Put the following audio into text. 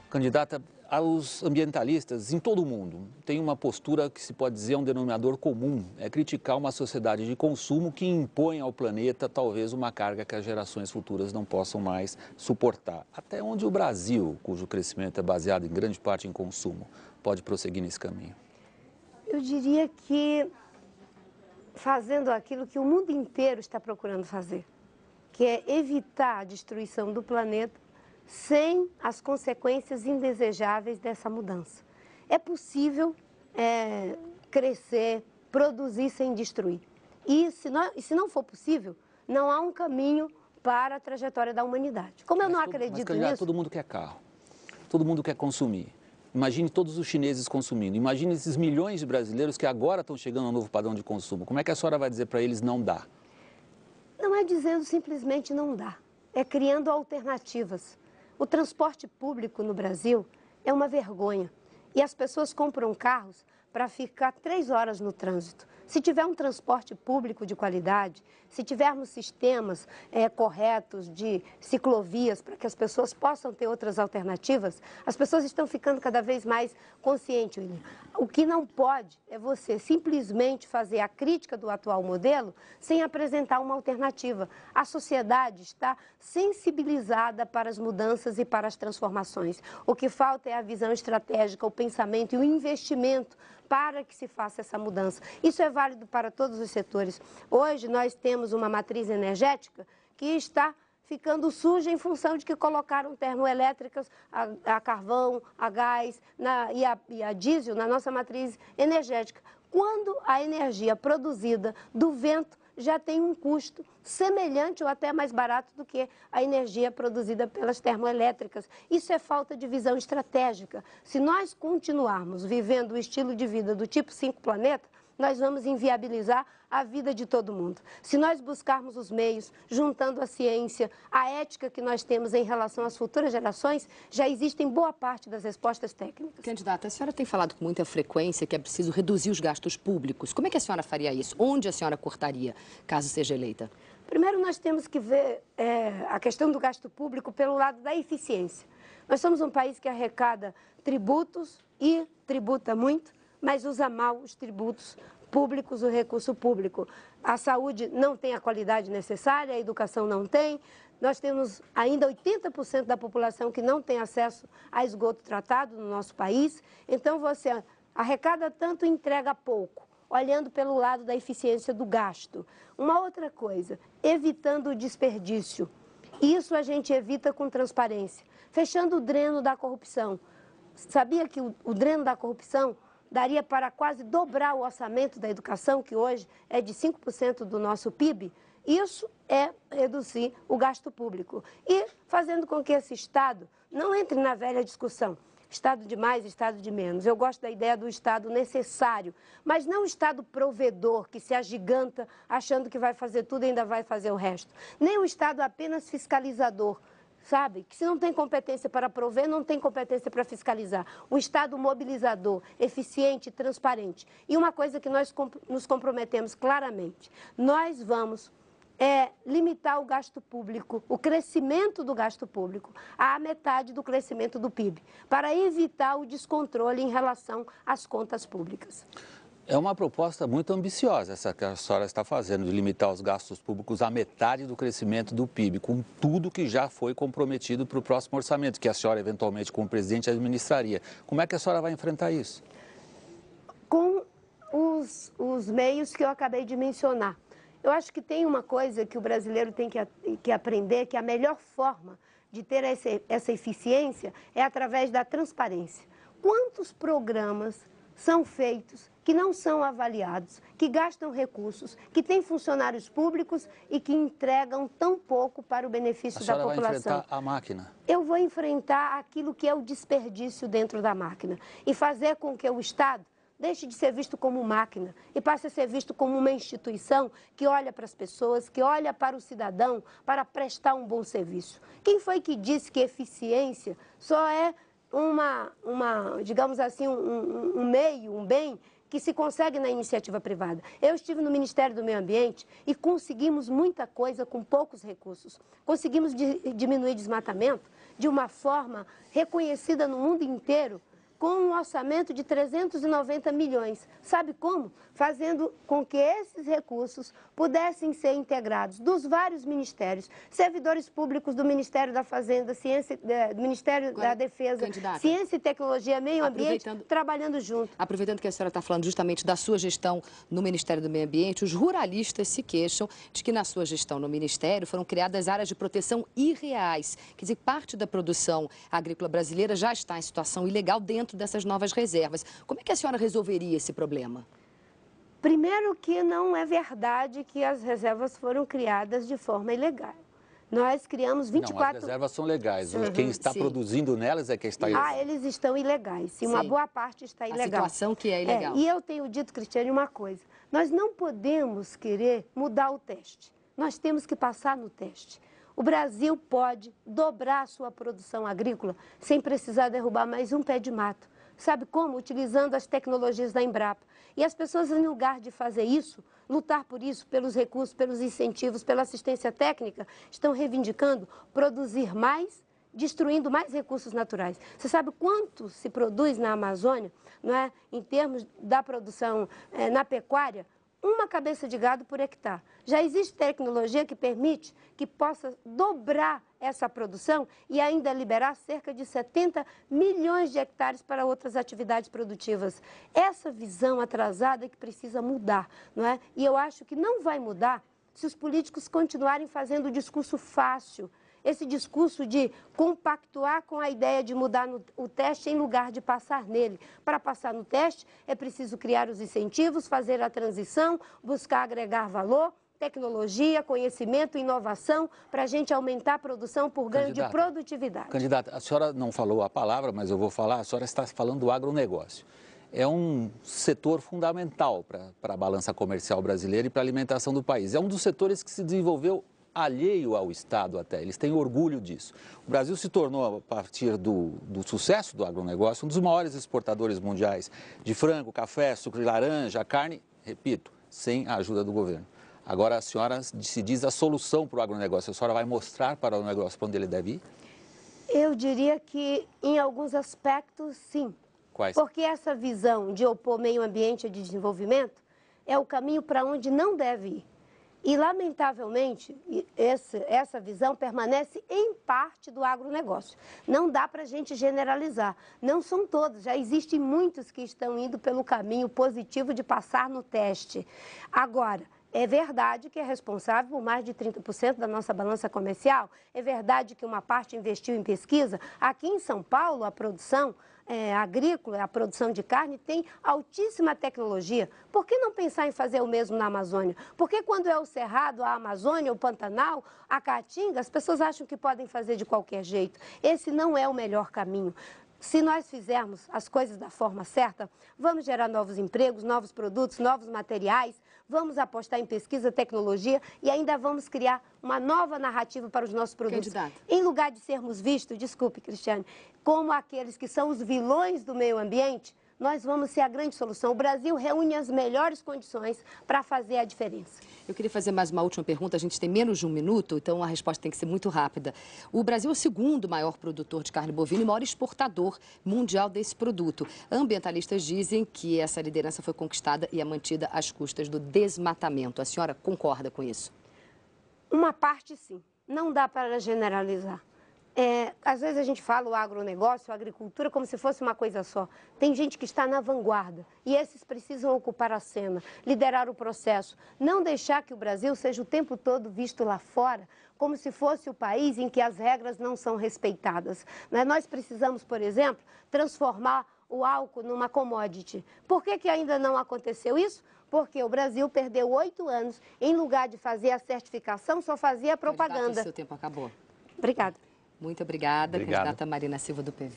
Candidata, os ambientalistas em todo o mundo têm uma postura que se pode dizer um denominador comum, é criticar uma sociedade de consumo que impõe ao planeta talvez uma carga que as gerações futuras não possam mais suportar. Até onde o Brasil, cujo crescimento é baseado em grande parte em consumo, pode prosseguir nesse caminho? Eu diria que fazendo aquilo que o mundo inteiro está procurando fazer, que é evitar a destruição do planeta sem as consequências indesejáveis dessa mudança. É possível crescer, produzir sem destruir. E se não for possível, não há um caminho para a trajetória da humanidade. Como eu não acredito nisso... Todo mundo quer carro, todo mundo quer consumir. Imagine todos os chineses consumindo, imagine esses milhões de brasileiros que agora estão chegando a um novo padrão de consumo. Como é que a senhora vai dizer para eles não dá? Não é dizendo simplesmente não dá, é criando alternativas. O transporte público no Brasil é uma vergonha e as pessoas compram carros para ficar 3 horas no trânsito. Se tiver um transporte público de qualidade, se tivermos sistemas corretos de ciclovias para que as pessoas possam ter outras alternativas, as pessoas estão ficando cada vez mais conscientes, William. O que não pode é você simplesmente fazer a crítica do atual modelo sem apresentar uma alternativa. A sociedade está sensibilizada para as mudanças e para as transformações. O que falta é a visão estratégica, o pensamento e o investimento para que se faça essa mudança. Isso é válido para todos os setores. Hoje nós temos uma matriz energética que está ficando suja em função de que colocaram termoelétricas a carvão, a gás e a diesel na nossa matriz energética. Quando a energia produzida do vento já tem um custo semelhante ou até mais barato do que a energia produzida pelas termoelétricas. Isso é falta de visão estratégica. Se nós continuarmos vivendo o estilo de vida do tipo 5 planeta, nós vamos inviabilizar a vida de todo mundo. Se nós buscarmos os meios, juntando a ciência, a ética que nós temos em relação às futuras gerações, já existem boa parte das respostas técnicas. Candidata, a senhora tem falado com muita frequência que é preciso reduzir os gastos públicos. Como é que a senhora faria isso? Onde a senhora cortaria, caso seja eleita? Primeiro, nós temos que ver a questão do gasto público pelo lado da eficiência. Nós somos um país que arrecada tributos e tributa muito, mas usa mal os tributos públicos, o recurso público. A saúde não tem a qualidade necessária, a educação não tem. Nós temos ainda 80% da população que não tem acesso a esgoto tratado no nosso país. Então, você arrecada tanto e entrega pouco, olhando pelo lado da eficiência do gasto. Uma outra coisa, evitando o desperdício. Isso a gente evita com transparência, fechando o dreno da corrupção. Sabia que o dreno da corrupção daria para quase dobrar o orçamento da educação, que hoje é de 5% do nosso PIB? Isso é reduzir o gasto público e fazendo com que esse Estado não entre na velha discussão. Estado de mais, Estado de menos. Eu gosto da ideia do Estado necessário, mas não o Estado provedor, que se agiganta achando que vai fazer tudo e ainda vai fazer o resto. Nem o Estado apenas fiscalizador, sabe? Que se não tem competência para prover, não tem competência para fiscalizar. O Estado mobilizador, eficiente e transparente. E uma coisa que nós nos comprometemos claramente, nós vamos limitar o gasto público, o crescimento do gasto público, à metade do crescimento do PIB, para evitar o descontrole em relação às contas públicas. É uma proposta muito ambiciosa essa que a senhora está fazendo, de limitar os gastos públicos à metade do crescimento do PIB, com tudo que já foi comprometido para o próximo orçamento, que a senhora, eventualmente, como presidente, administraria. Como é que a senhora vai enfrentar isso? Com os meios que eu acabei de mencionar. Eu acho que tem uma coisa que o brasileiro tem que aprender, que a melhor forma de ter essa eficiência é através da transparência. Quantos programas são feitos que não são avaliados, que gastam recursos, que têm funcionários públicos e que entregam tão pouco para o benefício da população? A senhora vai enfrentar a máquina? Eu vou enfrentar aquilo que é o desperdício dentro da máquina e fazer com que o Estado deixe de ser visto como máquina e passe a ser visto como uma instituição que olha para as pessoas, que olha para o cidadão para prestar um bom serviço. Quem foi que disse que eficiência só é digamos assim, um meio, um bem que se consegue na iniciativa privada. Eu estive no Ministério do Meio Ambiente e conseguimos muita coisa com poucos recursos. Conseguimos diminuir desmatamento de uma forma reconhecida no mundo inteiro, com um orçamento de 390 milhões. Sabe como? Fazendo com que esses recursos pudessem ser integrados dos vários ministérios, servidores públicos do Ministério da Fazenda, do Ministério da Defesa, candidata, Ciência e Tecnologia, Meio Ambiente, trabalhando junto. Aproveitando que a senhora está falando justamente da sua gestão no Ministério do Meio Ambiente, os ruralistas se queixam de que na sua gestão no Ministério foram criadas áreas de proteção irreais. Quer dizer, parte da produção agrícola brasileira já está em situação ilegal dentro dessas novas reservas. Como é que a senhora resolveria esse problema? Primeiro que não é verdade que as reservas foram criadas de forma ilegal. Nós criamos 24... Não, as reservas são legais. Quem está produzindo nelas é quem está ilegal. Eles estão ilegais. Sim, uma boa parte está ilegal. A situação que é ilegal. E eu tenho dito, Cristiane, uma coisa. Nós não podemos querer mudar o teste. Nós temos que passar no teste. O Brasil pode dobrar a sua produção agrícola sem precisar derrubar mais um pé de mato. Sabe como? Utilizando as tecnologias da Embrapa. E as pessoas, em lugar de fazer isso, lutar por isso, pelos recursos, pelos incentivos, pela assistência técnica, estão reivindicando produzir mais, destruindo mais recursos naturais. Você sabe quanto se produz na Amazônia, não é? Em termos da produção na pecuária? Uma cabeça de gado por hectare. Já existe tecnologia que permite que possa dobrar essa produção e ainda liberar cerca de 70 milhões de hectares para outras atividades produtivas. Essa visão atrasada que precisa mudar, não é? E eu acho que não vai mudar se os políticos continuarem fazendo o discurso fácil, esse discurso de compactuar com a ideia de mudar o teste em lugar de passar nele. Para passar no teste, é preciso criar os incentivos, fazer a transição, buscar agregar valor, tecnologia, conhecimento, inovação, para a gente aumentar a produção por ganho de produtividade. Candidata, a senhora não falou a palavra, mas eu vou falar, a senhora está falando do agronegócio. É um setor fundamental para a balança comercial brasileira e para a alimentação do país. É um dos setores que se desenvolveu alheio ao Estado até, eles têm orgulho disso. O Brasil se tornou, a partir do sucesso do agronegócio, um dos maiores exportadores mundiais de frango, café, suco de laranja, carne, repito, sem a ajuda do governo. Agora a senhora se diz a solução para o agronegócio, a senhora vai mostrar para o negócio para onde ele deve ir? Eu diria que em alguns aspectos, sim. Quais? Porque essa visão de opor meio ambiente e desenvolvimento é o caminho para onde não deve ir. E, lamentavelmente, essa visão permanece em parte do agronegócio. Não dá para a gente generalizar. Não são todos, já existem muitos que estão indo pelo caminho positivo de passar no teste. Agora, é verdade que é responsável por mais de 30% da nossa balança comercial. É verdade que uma parte investiu em pesquisa. Aqui em São Paulo, a produção agrícola, a produção de carne tem altíssima tecnologia. Por que não pensar em fazer o mesmo na Amazônia? Porque quando é o Cerrado, a Amazônia, o Pantanal, a Caatinga, as pessoas acham que podem fazer de qualquer jeito. Esse não é o melhor caminho. Se nós fizermos as coisas da forma certa, vamos gerar novos empregos, novos produtos, novos materiais, vamos apostar em pesquisa, tecnologia e ainda vamos criar uma nova narrativa para os nossos produtos. Candidata. Em lugar de sermos vistos, desculpe, Cristiane, como aqueles que são os vilões do meio ambiente, nós vamos ser a grande solução. O Brasil reúne as melhores condições para fazer a diferença. Eu queria fazer mais uma última pergunta. A gente tem menos de um minuto, então a resposta tem que ser muito rápida. O Brasil é o segundo maior produtor de carne bovina e maior exportador mundial desse produto. Ambientalistas dizem que essa liderança foi conquistada e é mantida às custas do desmatamento. A senhora concorda com isso? Uma parte, sim. Não dá para generalizar. Às vezes a gente fala o agronegócio, a agricultura, como se fosse uma coisa só. Tem gente que está na vanguarda e esses precisam ocupar a cena, liderar o processo. Não deixar que o Brasil seja o tempo todo visto lá fora como se fosse o país em que as regras não são respeitadas. Nós precisamos, por exemplo, transformar o álcool numa commodity. Por que ainda não aconteceu isso? Porque o Brasil perdeu 8 anos, em lugar de fazer a certificação, só fazia propaganda. O seu tempo acabou. Obrigada. Muito obrigada, candidata Marina Silva do PV.